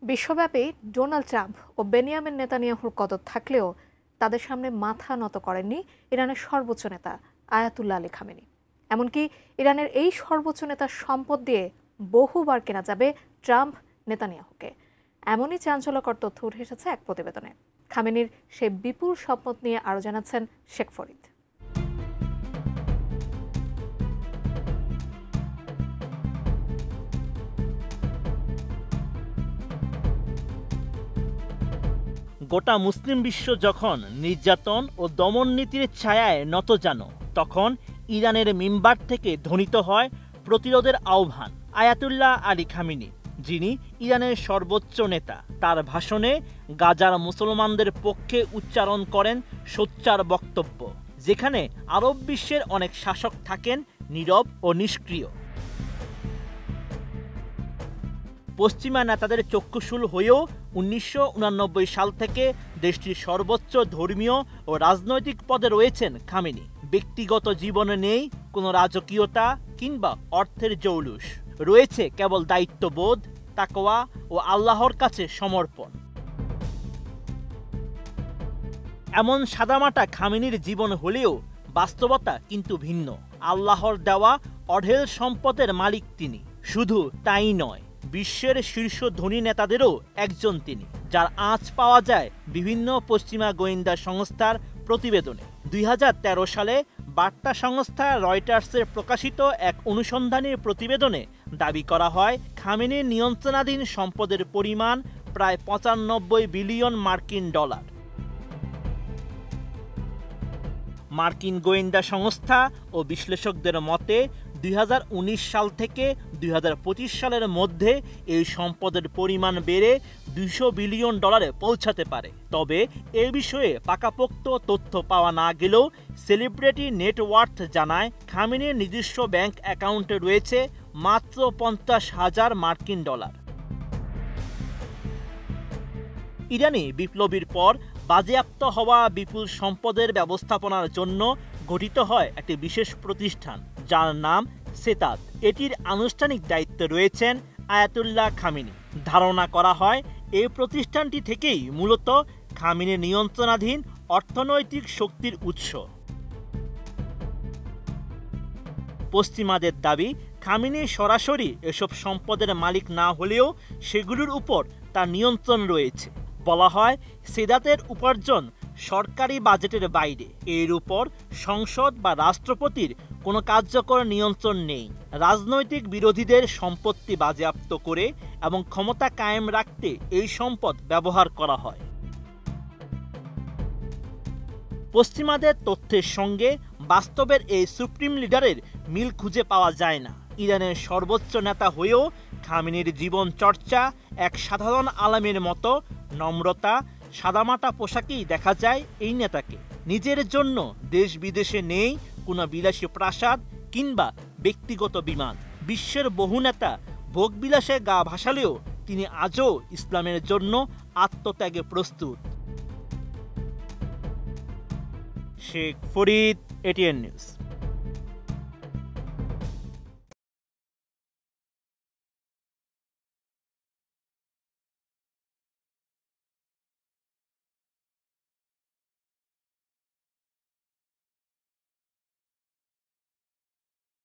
বিশ্বব্যাপী Donald Trump ও Benjamin নেতানিয়াহুর কদর থাকলেও তাদের সামনে মাথা নত করেননি ইরানের সর্বোচ্চ নেতা আয়াতুল্লাহ আলী খামেনি। এমনকি ইরানের এই সর্বোচ্চ নেতার সম্পদ দিয়ে বহুবার কেনা যাবে ট্রাম্প নেতানিয়াহুকে। এমনই চাঞ্চল্যকর তথ্য উঠে এসেছে এক প্রতিবেদনে। খামেনির সেই বিপুল সম্পদ নিয়ে আরও জানাচ্ছেন শেখ ফরিদ। গোটা মুসলিম বিশ্ব যখন নির্যাতন ও দমন নীতির ছায়ায় নতজানো, তখন ইরানের মিম্বার থেকে ধ্বনিত হয় প্রতিরোধের আহ্বান। আয়াতুল্লাহ আলী খামেনি, যিনি ইরানের সর্বোচ্চ নেতা, তার ভাষণে গাজার মুসলমানদের পক্ষে উচ্চারণ করেন সোচ্চার বক্তব্য, যেখানে আরব বিশ্বের অনেক শাসক থাকেন নীরব ও নিষ্ক্রিয়। পশ্চিমা নেতাদের চক্ষুশূল হয়েও 1989 সাল থেকে দেশটির সর্বোচ্চ ধর্মীয় ও রাজনৈতিক পদে রয়েছেন খামেনি। ব্যক্তিগত জীবনে নেই কোনো রাজকীয়তা কিংবা অর্থের জৌলুস, রয়েছে কেবল দায়িত্ববোধ, তাকওয়া ও আল্লাহর কাছে সমর্পণ। এমন সাদামাটা খামেনির জীবন হলেও বাস্তবতা কিন্তু ভিন্ন। আল্লাহর দেওয়া অঢেল সম্পদের মালিক তিনি। শুধু তাই নয়, বিশ্বের শীর্ষ ধনী নেতাদেরও একজন তিনি, যার আঁচ পাওয়া যায় বিভিন্ন পশ্চিমা গোয়েন্দা সংস্থার প্রতিবেদনে। 2013 সালে বার্তা সংস্থা রয়টার্সের প্রকাশিত এক অনুসন্ধানী প্রতিবেদনে দাবি করা হয়, খামেনির নিয়ন্ত্রণাধীন সম্পদের পরিমাণ প্রায় 95 বিলিয়ন মার্কিন ডলার। মার্কিন গোয়েন্দা সংস্থা ও বিশ্লেষকদের মতে 2019 সাল থেকে 2025 সালের মধ্যে এই সম্পদের পরিমাণ বেড়ে 200 বিলিয়ন ডলারে পৌঁছাতে পারে। তবে এ বিষয়ে পাকাপোক্ত তথ্য পাওয়া না গেলেও সেলিব্রিটি নেটওয়ার্থ জানায়, খামেনির নিজস্ব ব্যাংক অ্যাকাউন্টে রয়েছে মাত্র 50,000 মার্কিন ডলার। ইরানি বিপ্লবীর পর বাজেয়াপ্ত হওয়া বিপুল সম্পদের ব্যবস্থাপনার জন্য গঠিত হয় একটি বিশেষ প্রতিষ্ঠান, যার নাম সেতাদ। এটির আনুষ্ঠানিক দায়িত্বে রয়েছেন আয়াতুল্লাহ খামেনি। ধারণা করা হয়, এই প্রতিষ্ঠানটি থেকেই মূলত খামেনির নিয়ন্ত্রণাধীন অর্থনৈতিক শক্তির উৎস। পশ্চিমাদের দাবি, খামেনি সরাসরি এসব সম্পদের মালিক না হলেও সেগুলোর উপর তার নিয়ন্ত্রণ রয়েছে। বলা হয়, সেদাতের উপার্জন সরকারি বাজেটের বাইরে, এর উপর সংসদ বা রাষ্ট্রপতির কোনো কার্যকর নিয়ন্ত্রণ নেই। রাজনৈতিক বিরোধীদের সম্পত্তি বাজেয়াপ্ত করে এবং ক্ষমতা কায়েম রাখতে এই সম্পদ ব্যবহার করা হয়। পশ্চিমাদের তথ্যের সঙ্গে বাস্তবের এই সুপ্রিম লিডারের মিল খুঁজে পাওয়া যায় না। ইরানের সর্বোচ্চ নেতা হয়েও খামেনির জীবন চর্চা এক সাধারণ আলেমের মতো নম্রতা, সাদামাটা পোশাকেই দেখা যায় এই নেতাকে। নিজের জন্য দেশ বিদেশে নেই কোনো বিলাসী প্রাসাদ কিংবা ব্যক্তিগত বিমান। বিশ্বের বহু নেতা ভোগবিলাসে গা ভাসালেও তিনি আজও ইসলামের জন্য আত্মত্যাগে প্রস্তুত। Sheikh Farid, ATN news.